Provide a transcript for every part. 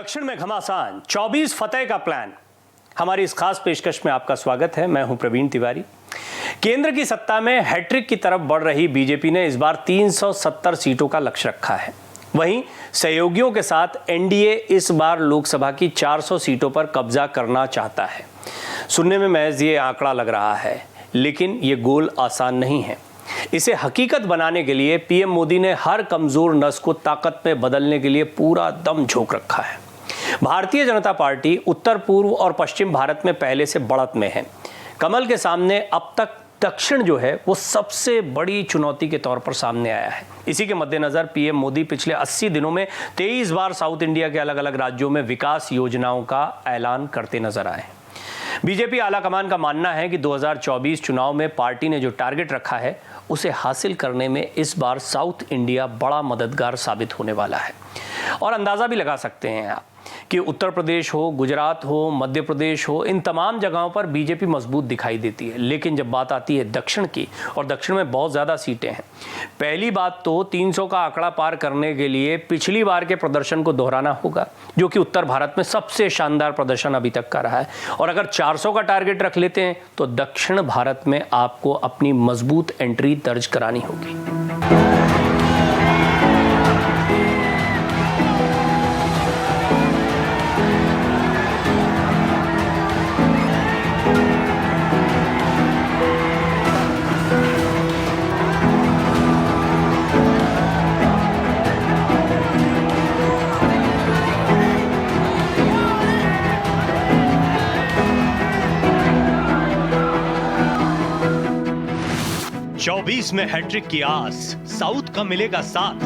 दक्षिण में घमासान 24 फतेह का प्लान। हमारी इस खास पेशकश में आपका स्वागत है। मैं हूं प्रवीण तिवारी। केंद्र की सत्ता में हैट्रिक की तरफ बढ़ रही बीजेपी ने इस बार 370 सीटों का लक्ष्य रखा है। वहीं सहयोगियों के साथ एनडीए इस बार लोकसभा की 400 सीटों पर कब्जा करना चाहता है। सुनने में महज ये आंकड़ा लग रहा है, लेकिन ये गोल आसान नहीं है। इसे हकीकत बनाने के लिए पीएम मोदी ने हर कमजोर नस को ताकत में बदलने के लिए पूरा दम झोंक रखा है। भारतीय जनता पार्टी उत्तर पूर्व और पश्चिम भारत में पहले से बढ़त में है। कमल के सामने अब तक दक्षिण जो है वो सबसे बड़ी चुनौती के तौर पर सामने आया है। इसी के मद्देनजर पीएम मोदी पिछले 80 दिनों में 23 बार साउथ इंडिया के अलग अलग राज्यों में विकास योजनाओं का ऐलान करते नजर आए। बीजेपी आलाकमान का मानना है कि 2024 चुनाव में पार्टी ने जो टारगेट रखा है उसे हासिल करने में इस बार साउथ इंडिया बड़ा मददगार साबित होने वाला है। और अंदाजा भी लगा सकते हैं आप कि उत्तर प्रदेश हो, गुजरात हो, मध्य प्रदेश हो, इन तमाम जगहों पर बीजेपी मजबूत दिखाई देती है। लेकिन जब बात आती है दक्षिण की, और दक्षिण में बहुत ज़्यादा सीटें हैं। पहली बात तो 300 का आंकड़ा पार करने के लिए पिछली बार के प्रदर्शन को दोहराना होगा, जो कि उत्तर भारत में सबसे शानदार प्रदर्शन अभी तक का रहा है। और अगर 400 का टारगेट रख लेते हैं तो दक्षिण भारत में आपको अपनी मजबूत एंट्री दर्ज करानी होगी। 24 में हैट्रिक की आस, साउथ का मिलेगा साथ।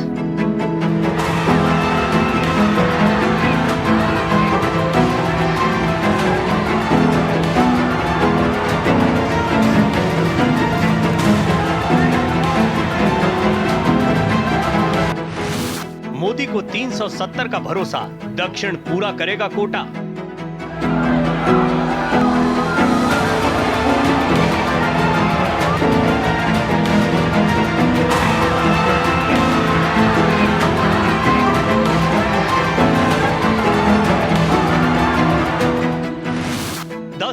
मोदी को 370 का भरोसा, दक्षिण पूरा करेगा कोटा।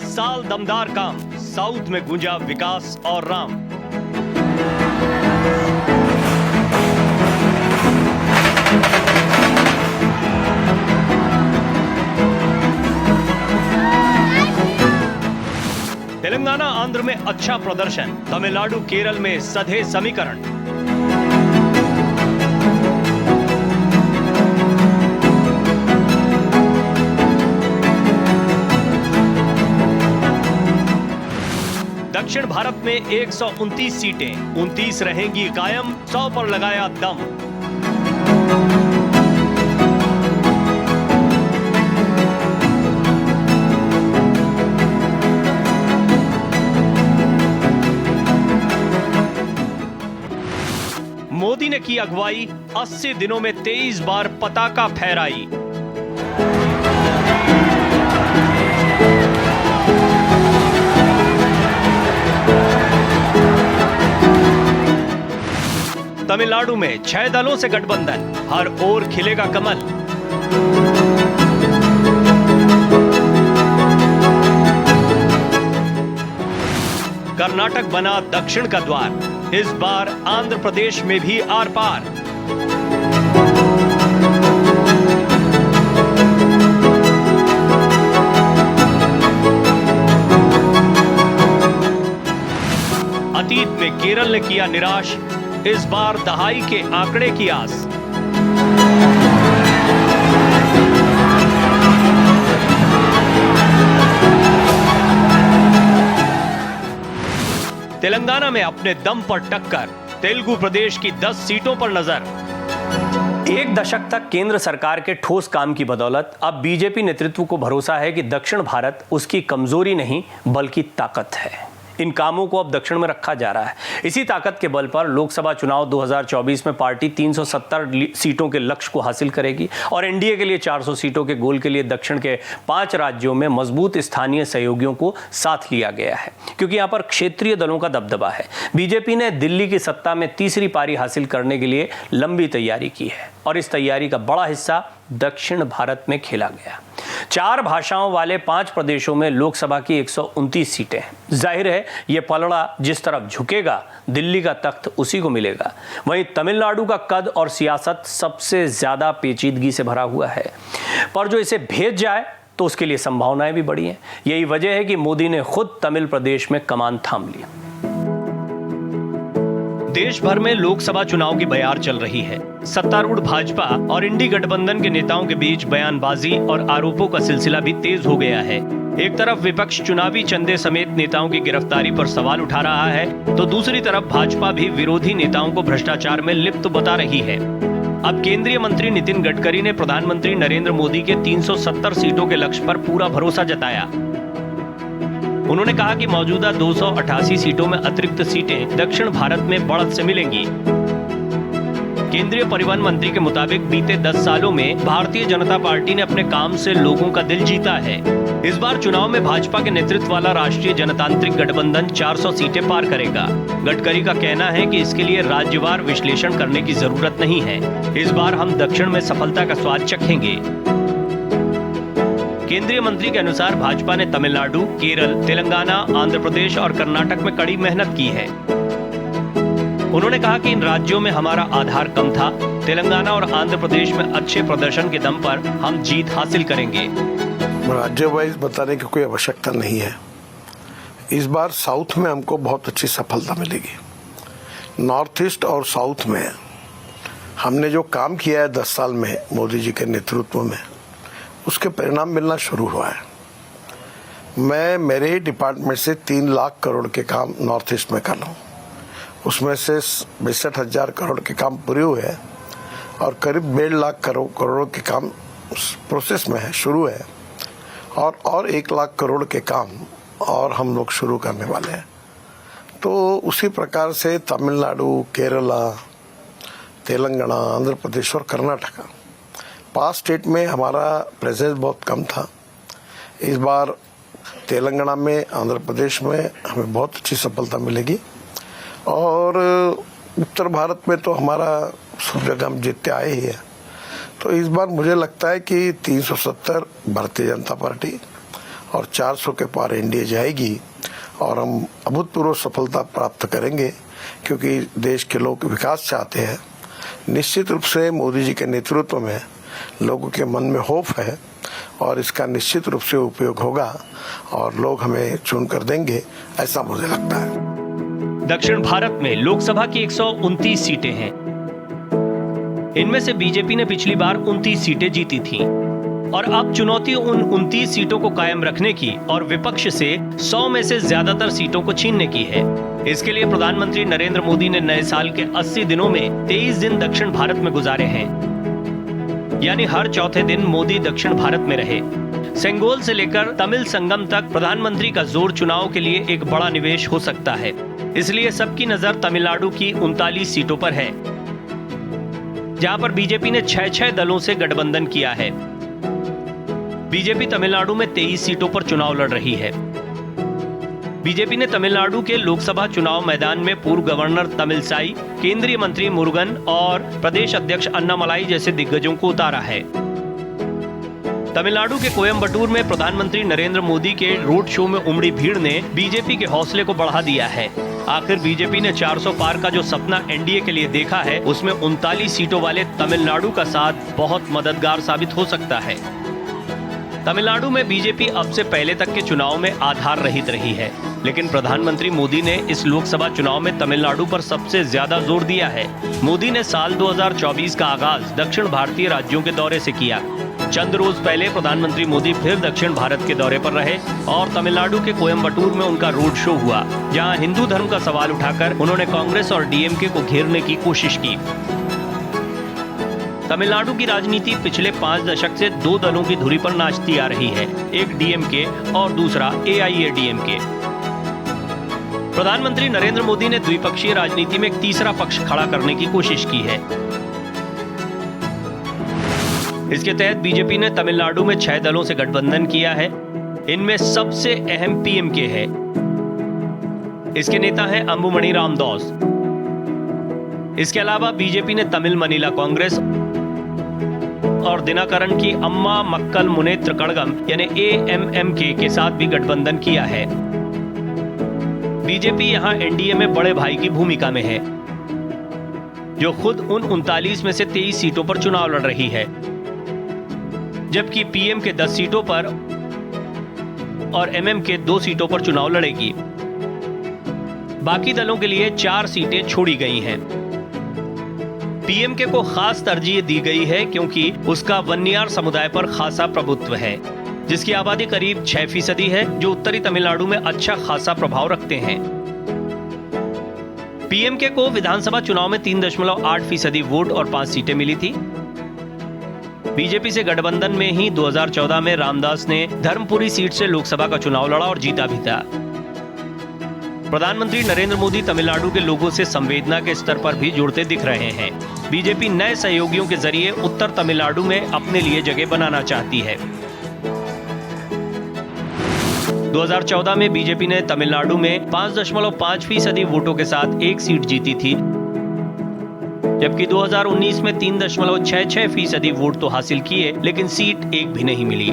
साल दमदार काम, साउथ में गूंजा विकास और राम। तेलंगाना आंध्र में अच्छा प्रदर्शन, तमिलनाडु केरल में सधे समीकरण। दक्षिण भारत में 129 सीटें, 29 रहेंगी कायम, 100 पर लगाया दम। मोदी ने की अगुवाई, 80 दिनों में 23 बार पताका फहराई। तमिलनाडु में 6 दलों से गठबंधन, हर ओर खिलेगा कमल। कर्नाटक बना दक्षिण का द्वार, इस बार आंध्र प्रदेश में भी आर पार। अतीत में केरल ने किया निराश, इस बार दहाई के आंकड़े की आस। तेलंगाना में अपने दम पर टक्कर, तेलुगु प्रदेश की 10 सीटों पर नजर। एक दशक तक केंद्र सरकार के ठोस काम की बदौलत अब बीजेपी नेतृत्व को भरोसा है कि दक्षिण भारत उसकी कमजोरी नहीं बल्कि ताकत है। इन कामों को अब दक्षिण में रखा जा रहा है। इसी ताकत के बल पर लोकसभा चुनाव 2024 में पार्टी 370 सीटों के लक्ष्य को हासिल करेगी और एनडीए के लिए 400 सीटों के गोल के लिए दक्षिण के 5 राज्यों में मजबूत स्थानीय सहयोगियों को साथ लिया गया है, क्योंकि यहां पर क्षेत्रीय दलों का दबदबा है। बीजेपी ने दिल्ली की सत्ता में तीसरी पारी हासिल करने के लिए लंबी तैयारी की है और इस तैयारी का बड़ा हिस्सा दक्षिण भारत में खेला गया। 4 भाषाओं वाले 5 प्रदेशों में लोकसभा की 129 सीटें हैं। जाहिर है ये पलड़ा जिस तरफ झुकेगा दिल्ली का तख्त उसी को मिलेगा। वहीं तमिलनाडु का कद और सियासत सबसे ज्यादा पेचीदगी से भरा हुआ है, पर जो इसे भेज जाए तो उसके लिए संभावनाएं भी बड़ी हैं। यही वजह है कि मोदी ने खुद तमिल प्रदेश में कमान थाम लिया। देश भर में लोकसभा चुनाव की बयार चल रही है। सत्तारूढ़ भाजपा और इंडी गठबंधन के नेताओं के बीच बयानबाजी और आरोपों का सिलसिला भी तेज हो गया है। एक तरफ विपक्ष चुनावी चंदे समेत नेताओं की गिरफ्तारी पर सवाल उठा रहा है, तो दूसरी तरफ भाजपा भी विरोधी नेताओं को भ्रष्टाचार में लिप्त बता रही है। अब केंद्रीय मंत्री नितिन गडकरी ने प्रधानमंत्री नरेंद्र मोदी के 370 सीटों के लक्ष्य पर पूरा भरोसा जताया। उन्होंने कहा कि मौजूदा 288 सीटों में अतिरिक्त सीटें दक्षिण भारत में बढ़त से मिलेंगी। केंद्रीय परिवहन मंत्री के मुताबिक बीते 10 सालों में भारतीय जनता पार्टी ने अपने काम से लोगों का दिल जीता है। इस बार चुनाव में भाजपा के नेतृत्व वाला राष्ट्रीय जनतांत्रिक गठबंधन 400 सीटें पार करेगा। गडकरी का कहना है कि इसके लिए राज्यवार विश्लेषण करने की जरूरत नहीं है। इस बार हम दक्षिण में सफलता का स्वाद चखेंगे। केंद्रीय मंत्री के अनुसार भाजपा ने तमिलनाडु, केरल, तेलंगाना, आंध्र प्रदेश और कर्नाटक में कड़ी मेहनत की है। उन्होंने कहा कि इन राज्यों में हमारा आधार कम था। तेलंगाना और आंध्र प्रदेश में अच्छे प्रदर्शन के दम पर हम जीत हासिल करेंगे। राज्य वाइज बताने की कोई आवश्यकता नहीं है। इस बार साउथ में हमको बहुत अच्छी सफलता मिलेगी। नॉर्थ ईस्ट और साउथ में हमने जो काम किया है 10 साल में मोदी जी के नेतृत्व में, उसके परिणाम मिलना शुरू हुआ है। मैं मेरे डिपार्टमेंट से 3 लाख करोड़ के काम नॉर्थ ईस्ट में कर रहा हूँ। उसमें से 62,000 करोड़ के काम पूरे हुए हैं और करीब 1.5 लाख करोड़ के काम प्रोसेस में है, शुरू है, और 1 लाख करोड़ के काम और हम लोग शुरू करने वाले हैं। तो उसी प्रकार से तमिलनाडु, केरला, तेलंगाना, आंध्र प्रदेश और कर्नाटक, 5 स्टेट में हमारा प्रेजेंस बहुत कम था। इस बार तेलंगाना में, आंध्र प्रदेश में हमें बहुत अच्छी सफलता मिलेगी और उत्तर भारत में तो हमारा सब जगह हम जीतते आए ही है। तो इस बार मुझे लगता है कि 370 भारतीय जनता पार्टी और 400 के पार एनडीए जाएगी और हम अभूतपूर्व सफलता प्राप्त करेंगे, क्योंकि देश के लोग विकास चाहते हैं। निश्चित रूप से मोदी जी के नेतृत्व में लोगों के मन में होप है और इसका निश्चित रूप से उपयोग होगा और लोग हमें चुनकर देंगे, ऐसा मुझे लगता है। दक्षिण भारत में लोकसभा की 129 सीटें हैं। इनमें से बीजेपी ने पिछली बार 29 सीटें जीती थीं और अब चुनौती उन 29 सीटों को कायम रखने की और विपक्ष से 100 में से ज्यादातर सीटों को छीनने की है। इसके लिए प्रधानमंत्री नरेंद्र मोदी ने नए साल के 80 दिनों में 23 दिन दक्षिण भारत में गुजारे हैं, यानी हर चौथे दिन मोदी दक्षिण भारत में रहे। सेंगोल से लेकर तमिल संगम तक प्रधानमंत्री का जोर चुनाव के लिए एक बड़ा निवेश हो सकता है। इसलिए सबकी नजर तमिलनाडु की 39 सीटों पर है, जहां पर बीजेपी ने 6 दलों से गठबंधन किया है। बीजेपी तमिलनाडु में 23 सीटों पर चुनाव लड़ रही है। बीजेपी ने तमिलनाडु के लोकसभा चुनाव मैदान में पूर्व गवर्नर तमिलसाई, केंद्रीय मंत्री मुरुगन और प्रदेश अध्यक्ष अन्नामलाई जैसे दिग्गजों को उतारा है। तमिलनाडु के कोयम्बटूर में प्रधानमंत्री नरेंद्र मोदी के रोड शो में उमड़ी भीड़ ने बीजेपी के हौसले को बढ़ा दिया है। आखिर बीजेपी ने 400 पार का जो सपना एनडीए के लिए देखा है, उसमें 39 सीटों वाले तमिलनाडु का साथ बहुत मददगार साबित हो सकता है। तमिलनाडु में बीजेपी अब से पहले तक के चुनाव में आधार रहित रही है, लेकिन प्रधानमंत्री मोदी ने इस लोकसभा चुनाव में तमिलनाडु पर सबसे ज्यादा जोर दिया है। मोदी ने साल 2024 का आगाज दक्षिण भारतीय राज्यों के दौरे से किया। चंद रोज पहले प्रधानमंत्री मोदी फिर दक्षिण भारत के दौरे पर रहे और तमिलनाडु के कोयम्बटूर में उनका रोड शो हुआ, जहां हिंदू धर्म का सवाल उठाकर उन्होंने कांग्रेस और डीएमके को घेरने की कोशिश की। तमिलनाडु की राजनीति पिछले 5 दशक से 2 दलों की धुरी पर नाचती आ रही है, एक डीएमके और दूसरा एआईएडीएमके। प्रधानमंत्री नरेंद्र मोदी ने द्विपक्षीय राजनीति में एक तीसरा पक्ष खड़ा करने की कोशिश की है। इसके तहत बीजेपी ने तमिलनाडु में 6 दलों से गठबंधन किया है। इनमें सबसे अहम पीएमके है। इसके नेता हैं अंबुमणि रामदोस। इसके अलावा बीजेपी ने तमिल मनीला कांग्रेस और दिनाकरन की अम्मा मक्कल मुनेत्र कड़गम यानी AMMK के साथ भी गठबंधन किया है। बीजेपी यहां एनडीए में बड़े भाई की भूमिका में है, जो खुद उन 39 में से 23 सीटों पर चुनाव लड़ रही है, जबकि पीएम के 10 सीटों पर और MM के 2 सीटों पर चुनाव लड़ेगी। बाकी दलों के लिए 4 सीटें छोड़ी गई हैं। पीएमके को खास तरजीह दी गई है क्योंकि उसका वन्नियार समुदाय पर खासा प्रभुत्व है, जिसकी आबादी करीब 6% है, जो उत्तरी तमिलनाडु में अच्छा खासा प्रभाव रखते हैं। पीएमके को विधानसभा चुनाव में 3.8% वोट और 5 सीटें मिली थी। बीजेपी से गठबंधन में ही 2014 में रामदास ने धर्मपुरी सीट से लोकसभा का चुनाव लड़ा और जीता भी था। प्रधानमंत्री नरेंद्र मोदी तमिलनाडु के लोगों से संवेदना के स्तर पर भी जुड़ते दिख रहे हैं। बीजेपी नए सहयोगियों के जरिए उत्तर तमिलनाडु में अपने लिए जगह बनाना चाहती है। 2014 में बीजेपी ने तमिलनाडु में 5.5% वोटों के साथ एक सीट जीती थी, जबकि 2019 में 3.66% वोट तो हासिल किए, लेकिन सीट एक भी नहीं मिली।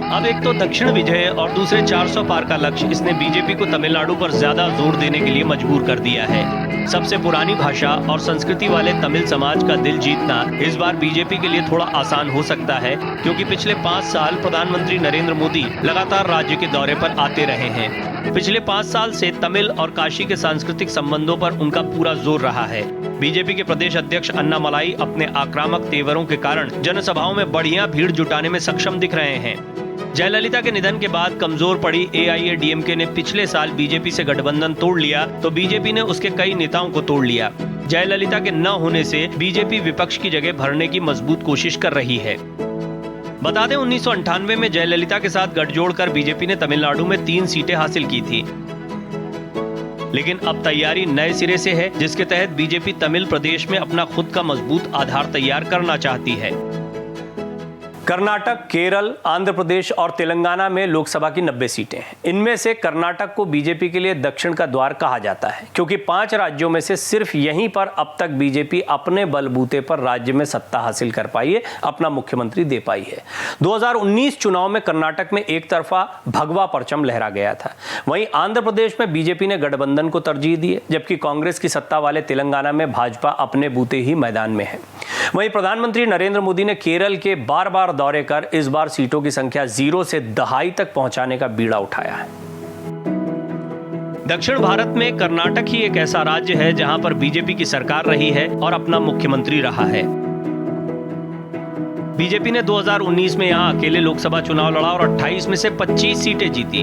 अब एक तो दक्षिण विजय और दूसरे 400 पार का लक्ष्य इसने बीजेपी को तमिलनाडु पर ज्यादा जोर देने के लिए मजबूर कर दिया है। सबसे पुरानी भाषा और संस्कृति वाले तमिल समाज का दिल जीतना इस बार बीजेपी के लिए थोड़ा आसान हो सकता है, क्योंकि पिछले 5 साल प्रधानमंत्री नरेंद्र मोदी लगातार राज्य के दौरे पर आते रहे हैं। पिछले 5 साल से तमिल और काशी के सांस्कृतिक संबंधों पर उनका पूरा जोर रहा है। बीजेपी के प्रदेश अध्यक्ष अन्नामलाई अपने आक्रामक तेवरों के कारण जनसभाओं में बढ़िया भीड़ जुटाने में सक्षम दिख रहे हैं। जयललिता के निधन के बाद कमजोर पड़ी AIADMK ने पिछले साल बीजेपी से गठबंधन तोड़ लिया, तो बीजेपी ने उसके कई नेताओं को तोड़ लिया। जयललिता के न होने से बीजेपी विपक्ष की जगह भरने की मजबूत कोशिश कर रही है। बता दें, 1998 में जयललिता के साथ गठजोड़ कर बीजेपी ने तमिलनाडु में 3 सीटें हासिल की थी, लेकिन अब तैयारी नए सिरे से है, जिसके तहत बीजेपी तमिल प्रदेश में अपना खुद का मजबूत आधार तैयार करना चाहती है। कर्नाटक, केरल, आंध्र प्रदेश और तेलंगाना में लोकसभा की 90 सीटें हैं। इनमें से कर्नाटक को बीजेपी के लिए दक्षिण का द्वार कहा जाता है, क्योंकि 5 राज्यों में से सिर्फ यहीं पर अब तक बीजेपी अपने बलबूते पर राज्य में सत्ता हासिल कर पाई है, अपना मुख्यमंत्री दे पाई है। 2019 चुनाव में कर्नाटक में एक तरफा भगवा परचम लहरा गया था। वहीं आंध्र प्रदेश में बीजेपी ने गठबंधन को तरजीह दी है, जबकि कांग्रेस की सत्ता वाले तेलंगाना में भाजपा अपने बूते ही मैदान में है। वहीं प्रधानमंत्री नरेंद्र मोदी ने केरल के बार दौरे कर इस बार सीटों की संख्या 0 से दहाई तक पहुंचाने का बीड़ा उठाया है। दक्षिण भारत में कर्नाटक ही एक ऐसा राज्य है जहां पर बीजेपी की सरकार रही है और अपना मुख्यमंत्री रहा है। बीजेपी ने 2019 में यहां अकेले लोकसभा चुनाव लड़ा और 28 में से 25 सीटें जीती।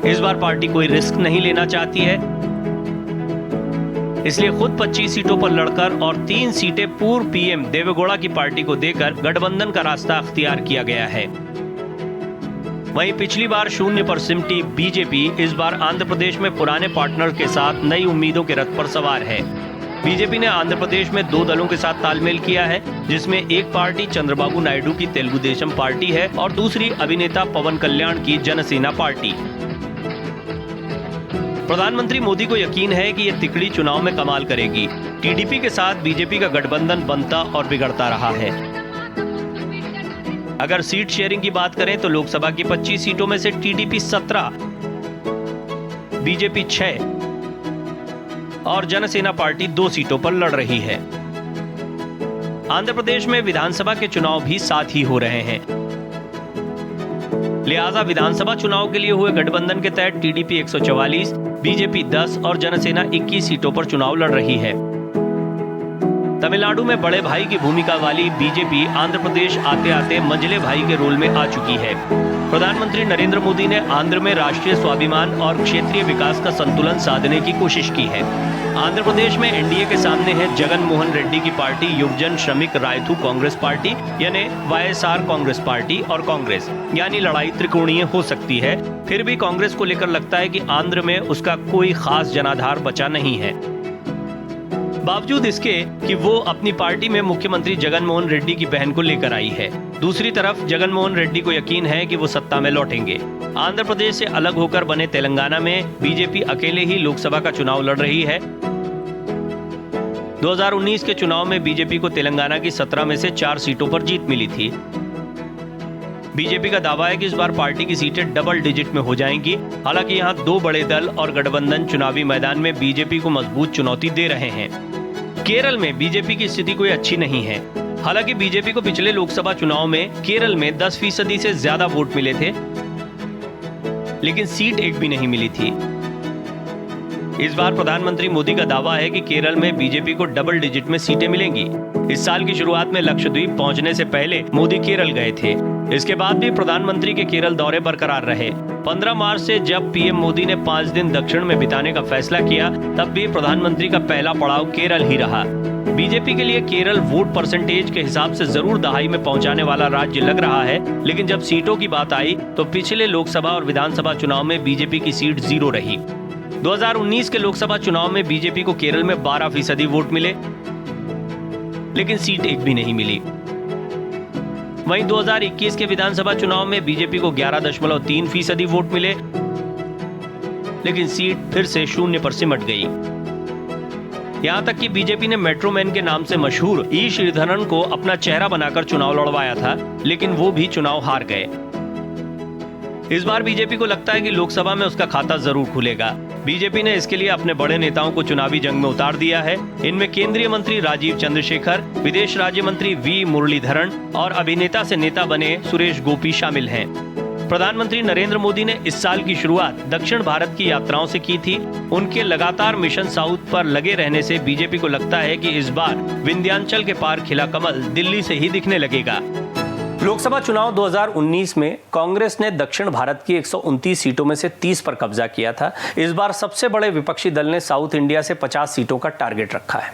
इस बार पार्टी कोई रिस्क नहीं लेना चाहती है, इसलिए खुद 25 सीटों पर लड़कर और 3 सीटें पूर्व पीएम देवेगौड़ा की पार्टी को देकर गठबंधन का रास्ता अख्तियार किया गया है। वहीं पिछली बार 0 पर सिमटी बीजेपी इस बार आंध्र प्रदेश में पुराने पार्टनर के साथ नई उम्मीदों के रथ पर सवार है। बीजेपी ने आंध्र प्रदेश में 2 दलों के साथ तालमेल किया है, जिसमें एक पार्टी चंद्रबाबू नायडू की तेलुगु देशम पार्टी है और दूसरी अभिनेता पवन कल्याण की जनसेना पार्टी। प्रधानमंत्री मोदी को यकीन है कि यह तिकड़ी चुनाव में कमाल करेगी। टीडीपी के साथ बीजेपी का गठबंधन बनता और बिगड़ता रहा है। अगर सीट शेयरिंग की बात करें तो लोकसभा की 25 सीटों में से टीडीपी 17, बीजेपी 6 और जनसेना पार्टी 2 सीटों पर लड़ रही है। आंध्र प्रदेश में विधानसभा के चुनाव भी साथ ही हो रहे हैं, लिहाजा विधानसभा चुनाव के लिए हुए गठबंधन के तहत टीडीपी 144, बीजेपी 10 और जनसेना 21 सीटों पर चुनाव लड़ रही है। तमिलनाडु में बड़े भाई की भूमिका वाली बीजेपी आंध्र प्रदेश आते आते मंझले भाई के रोल में आ चुकी है। प्रधानमंत्री नरेंद्र मोदी ने आंध्र में राष्ट्रीय स्वाभिमान और क्षेत्रीय विकास का संतुलन साधने की कोशिश की है। आंध्र प्रदेश में एनडीए के सामने है जगन मोहन रेड्डी की पार्टी युवजन श्रमिक रायथू कांग्रेस पार्टी यानी YSR कांग्रेस पार्टी और कांग्रेस, यानी लड़ाई त्रिकोणीय हो सकती है। फिर भी कांग्रेस को लेकर लगता है कि आंध्र में उसका कोई खास जनाधार बचा नहीं है, बावजूद इसके कि वो अपनी पार्टी में मुख्यमंत्री जगन मोहन रेड्डी की बहन को लेकर आई है। दूसरी तरफ जगन मोहन रेड्डी को यकीन है कि वो सत्ता में लौटेंगे। आंध्र प्रदेश से अलग होकर बने तेलंगाना में बीजेपी अकेले ही लोकसभा का चुनाव लड़ रही है। 2019 के चुनाव में बीजेपी को तेलंगाना की 17 में से 4 सीटों पर जीत मिली थी। बीजेपी का दावा है कि इस बार पार्टी की सीटें डबल डिजिट में हो जाएंगी। हालांकि यहां 2 बड़े दल और गठबंधन चुनावी मैदान में बीजेपी को मजबूत चुनौती दे रहे हैं। केरल में बीजेपी की स्थिति कोई अच्छी नहीं है। हालांकि बीजेपी को पिछले लोकसभा चुनाव में केरल में 10% से ज्यादा वोट मिले थे, लेकिन सीट एक भी नहीं मिली थी। इस बार प्रधानमंत्री मोदी का दावा है कि केरल में बीजेपी को डबल डिजिट में सीटें मिलेंगी। इस साल की शुरुआत में लक्षद्वीप पहुंचने से पहले मोदी केरल गए थे। इसके बाद भी प्रधानमंत्री के केरल दौरे बरकरार रहे। 15 मार्च से जब पीएम मोदी ने 5 दिन दक्षिण में बिताने का फैसला किया, तब भी प्रधानमंत्री का पहला पड़ाव केरल ही रहा। बीजेपी के लिए केरल वोट परसेंटेज के हिसाब से जरूर दहाई में पहुंचाने वाला राज्य लग रहा है, लेकिन जब सीटों की बात आई तो पिछले लोकसभा और विधानसभा चुनाव में बीजेपी की सीट 0 रही। 2019 के लोकसभा चुनाव में बीजेपी को केरल में 12% वोट मिले, लेकिन सीट एक भी नहीं मिली। वहीं 2021 के विधानसभा चुनाव में बीजेपी को 11.3% वोट मिले, लेकिन सीट फिर से 0 पर सिमट गई। यहां तक कि बीजेपी ने मेट्रो मैन के नाम से मशहूर ई श्रीधरन को अपना चेहरा बनाकर चुनाव लड़वाया था, लेकिन वो भी चुनाव हार गए। इस बार बीजेपी को लगता है कि लोकसभा में उसका खाता जरूर खुलेगा। बीजेपी ने इसके लिए अपने बड़े नेताओं को चुनावी जंग में उतार दिया है। इनमें केंद्रीय मंत्री राजीव चंद्रशेखर, विदेश राज्य मंत्री वी मुरलीधरन और अभिनेता से नेता बने सुरेश गोपी शामिल हैं। प्रधानमंत्री नरेंद्र मोदी ने इस साल की शुरुआत दक्षिण भारत की यात्राओं से की थी। उनके लगातार मिशन साउथ पर लगे रहने से बीजेपी को लगता है कि इस बार विंध्याचल के पार खिला कमल दिल्ली से ही दिखने लगेगा। लोकसभा चुनाव 2019 में कांग्रेस ने दक्षिण भारत की 129 सीटों में से 30 पर कब्जा किया था। इस बार सबसे बड़े विपक्षी दल ने साउथ इंडिया से 50 सीटों का टारगेट रखा है।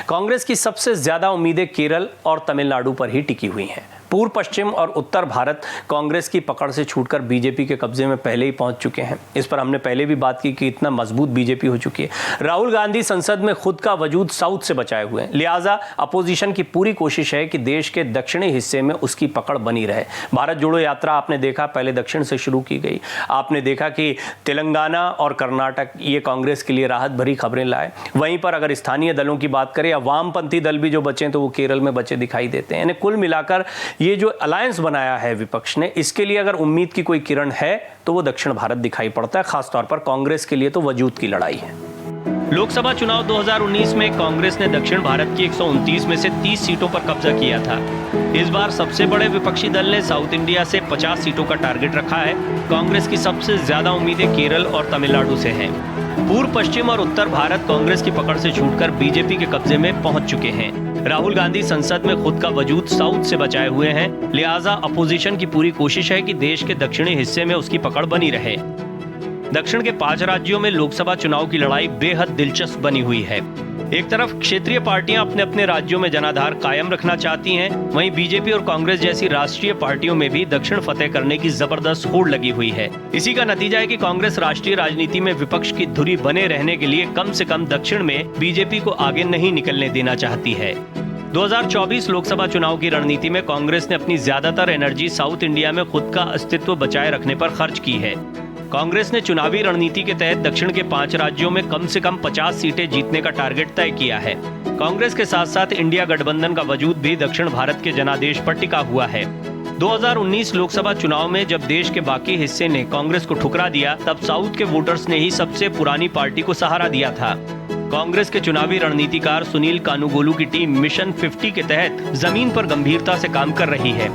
कांग्रेस की सबसे ज्यादा उम्मीदें केरल और तमिलनाडु पर ही टिकी हुई हैं। पूर्व पश्चिम और उत्तर भारत कांग्रेस की पकड़ से छूटकर बीजेपी के कब्जे में पहले ही पहुंच चुके हैं। इस पर हमने पहले भी बात की कि इतना मजबूत बीजेपी हो चुकी है। राहुल गांधी संसद में खुद का वजूद साउथ से बचाए हुए हैं, लिहाजा अपोजिशन की पूरी कोशिश है कि देश के दक्षिणी हिस्से में उसकी पकड़ बनी रहे। भारत जोड़ो यात्रा आपने देखा पहले दक्षिण से शुरू की गई। आपने देखा कि तेलंगाना और कर्नाटक ये कांग्रेस के लिए राहत भरी खबरें लाए। वहीं पर अगर स्थानीय दलों की बात करें या वामपंथी दल भी जो बचे तो वो केरल में बचे दिखाई देते हैं। यानी कुल मिलाकर ये जो अलायंस बनाया है विपक्ष ने, इसके लिए अगर उम्मीद की कोई किरण है तो वो दक्षिण भारत दिखाई पड़ता है। खासतौर पर कांग्रेस के लिए तो वजूद की लड़ाई है। लोकसभा चुनाव 2019 में कांग्रेस ने दक्षिण भारत की 129 में से 30 सीटों पर कब्जा किया था। इस बार सबसे बड़े विपक्षी दल ने साउथ इंडिया से 50 सीटों का टारगेट रखा है। कांग्रेस की सबसे ज्यादा उम्मीदें केरल और तमिलनाडु से हैं। पूर्व पश्चिम और उत्तर भारत कांग्रेस की पकड़ से छूटकर बीजेपी के कब्जे में पहुंच चुके हैं। राहुल गांधी संसद में खुद का वजूद साउथ से बचाए हुए हैं, लिहाजा अपोजिशन की पूरी कोशिश है कि देश के दक्षिणी हिस्से में उसकी पकड़ बनी रहे। दक्षिण के 5 राज्यों में लोकसभा चुनाव की लड़ाई बेहद दिलचस्प बनी हुई है। एक तरफ क्षेत्रीय पार्टियां अपने अपने राज्यों में जनाधार कायम रखना चाहती हैं, वहीं बीजेपी और कांग्रेस जैसी राष्ट्रीय पार्टियों में भी दक्षिण फतेह करने की जबरदस्त होड़ लगी हुई है। इसी का नतीजा है कि कांग्रेस राष्ट्रीय राजनीति में विपक्ष की धुरी बने रहने के लिए कम से कम दक्षिण में बीजेपी को आगे नहीं निकलने देना चाहती है। 2024 लोकसभा चुनाव की रणनीति में कांग्रेस ने अपनी ज्यादातर एनर्जी साउथ इंडिया में खुद का अस्तित्व बचाए रखने पर खर्च की है। कांग्रेस ने चुनावी रणनीति के तहत दक्षिण के 5 राज्यों में कम से कम 50 सीटें जीतने का टारगेट तय किया है। कांग्रेस के साथ साथ इंडिया गठबंधन का वजूद भी दक्षिण भारत के जनादेश पर टिका हुआ है। 2019 लोकसभा चुनाव में जब देश के बाकी हिस्से ने कांग्रेस को ठुकरा दिया, तब साउथ के वोटर्स ने ही सबसे पुरानी पार्टी को सहारा दिया था। कांग्रेस के चुनावी रणनीतिकार सुनील कानूगोलू की टीम मिशन 50 के तहत जमीन पर गंभीरता से काम कर रही है।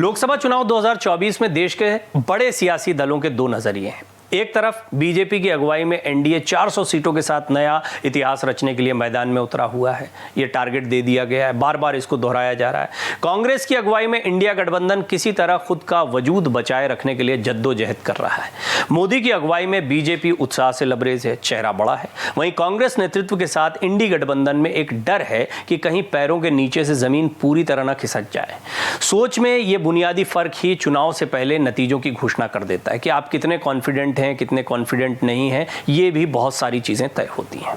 लोकसभा चुनाव 2024 में देश के बड़े सियासी दलों के 2 नजरिए हैं। एक तरफ बीजेपी की अगुवाई में एनडीए 400 सीटों के साथ नया इतिहास रचने के लिए मैदान में उतरा हुआ है। ये टारगेट दे दिया गया है, बार बार इसको दोहराया जा रहा है। कांग्रेस की अगुवाई में इंडिया गठबंधन किसी तरह खुद का वजूद बचाए रखने के लिए जद्दोजहद कर रहा है। मोदी की अगुवाई में बीजेपी उत्साह से लबरेज है, चेहरा बड़ा है। वहीं कांग्रेस नेतृत्व के साथ इंडी गठबंधन में एक डर है कि कहीं पैरों के नीचे से जमीन पूरी तरह न खिसक जाए। सोच में ये बुनियादी फर्क ही चुनाव से पहले नतीजों की घोषणा कर देता है कि आप कितने कॉन्फिडेंट हैं, कितने कॉन्फिडेंट नहीं हैं। ये भी बहुत सारी चीजें तय होती हैं।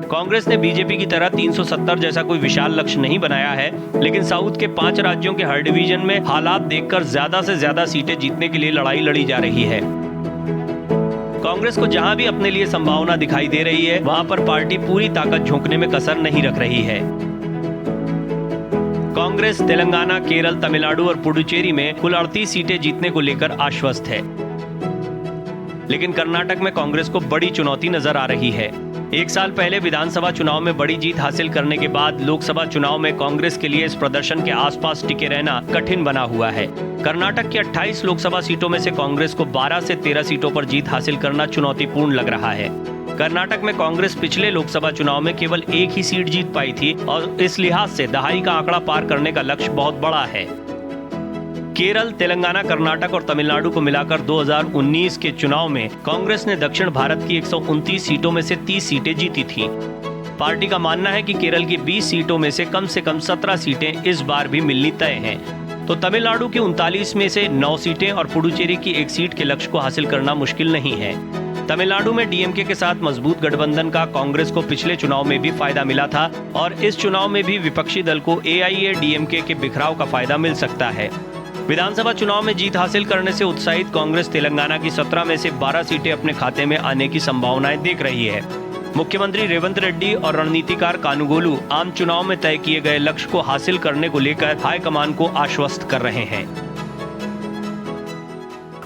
कांग्रेस ने बीजेपी की तरह 370 जैसा कोई विशाल लक्ष्य नहीं बनाया है, लेकिन साउथ के 5 राज्यों के हर डिवीजन में हालात देखकर ज्यादा से ज्यादा सीटें जीतने के लिए लड़ाई लड़ी जा रही है। कांग्रेस को जहां भी अपने लिए संभावना दिखाई दे रही है, वहां पर पार्टी पूरी ताकत झोंकने में कसर नहीं रख रही है। कांग्रेस तेलंगाना, केरल, तमिलनाडु और पुडुचेरी में कुल 38 सीटें जीतने को लेकर आश्वस्त है। लेकिन कर्नाटक में कांग्रेस को बड़ी चुनौती नजर आ रही है। एक साल पहले विधानसभा चुनाव में बड़ी जीत हासिल करने के बाद लोकसभा चुनाव में कांग्रेस के लिए इस प्रदर्शन के आसपास टिके रहना कठिन बना हुआ है। कर्नाटक की 28 लोकसभा सीटों में से कांग्रेस को 12 से 13 सीटों पर जीत हासिल करना चुनौतीपूर्ण लग रहा है। कर्नाटक में कांग्रेस पिछले लोकसभा चुनाव में केवल एक ही सीट जीत पाई थी और इस लिहाज से दहाई का आंकड़ा पार करने का लक्ष्य बहुत बड़ा है। केरल, तेलंगाना, कर्नाटक और तमिलनाडु को मिलाकर 2019 के चुनाव में कांग्रेस ने दक्षिण भारत की 129 सीटों में से 30 सीटें जीती थी। पार्टी का मानना है कि केरल की 20 सीटों में से कम 17 सीटें इस बार भी मिलनी तय हैं। तो तमिलनाडु की 39 में से 9 सीटें और पुडुचेरी की 1 सीट के लक्ष्य को हासिल करना मुश्किल नहीं है। तमिलनाडु में डीएमके के साथ मजबूत गठबंधन का कांग्रेस को पिछले चुनाव में भी फायदा मिला था और इस चुनाव में भी विपक्षी दल को एआईएडीएमके के बिखराव का फायदा मिल सकता है। विधानसभा चुनाव में जीत हासिल करने से उत्साहित कांग्रेस तेलंगाना की 17 में से 12 सीटें अपने खाते में आने की संभावनाएं देख रही है। मुख्यमंत्री रेवंत रेड्डी और रणनीतिकार कानुगोलू आम चुनाव में तय किए गए लक्ष्य को हासिल करने को लेकर हाईकमान को आश्वस्त कर रहे हैं।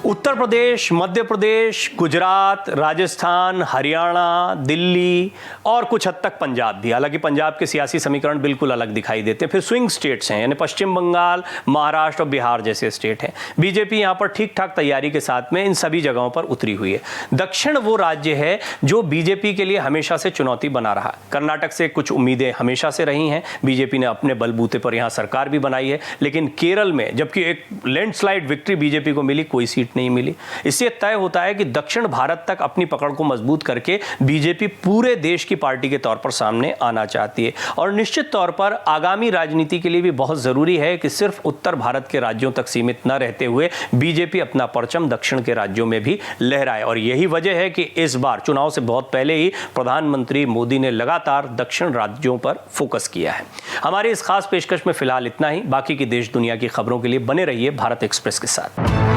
उत्तर प्रदेश, मध्य प्रदेश, गुजरात, राजस्थान, हरियाणा, दिल्ली और कुछ हद तक पंजाब भी। हालांकि पंजाब के सियासी समीकरण बिल्कुल अलग दिखाई देते हैं। फिर स्विंग स्टेट्स हैं, यानी पश्चिम बंगाल, महाराष्ट्र और बिहार जैसे स्टेट हैं। बीजेपी यहां पर ठीक ठाक तैयारी के साथ में इन सभी जगहों पर उतरी हुई है। दक्षिण वो राज्य है जो बीजेपी के लिए हमेशा से चुनौती बना रहा। कर्नाटक से कुछ उम्मीदें हमेशा से रही हैं, बीजेपी ने अपने बलबूते पर यहां सरकार भी बनाई है। लेकिन केरल में जबकि एक लैंडस्लाइड विक्ट्री बीजेपी को मिली, कोई सीट नहीं मिली। इससे तय होता है कि दक्षिण भारत तक अपनी पकड़ को मजबूत करके बीजेपी पूरे देश की पार्टी के तौर पर सामने आना चाहती है। और निश्चित तौर पर आगामी राजनीति के लिए भी बहुत जरूरी है कि सिर्फ उत्तर भारत के राज्यों तक सीमित न रहते हुए बीजेपी अपना परचम दक्षिण के राज्यों में भी लहराए। और यही वजह है कि इस बार चुनाव से बहुत पहले ही प्रधानमंत्री मोदी ने लगातार दक्षिण राज्यों पर फोकस किया है। हमारी इस खास पेशकश में फिलहाल इतना ही। बाकी की देश दुनिया की खबरों के लिए बने रहिए भारत एक्सप्रेस के साथ।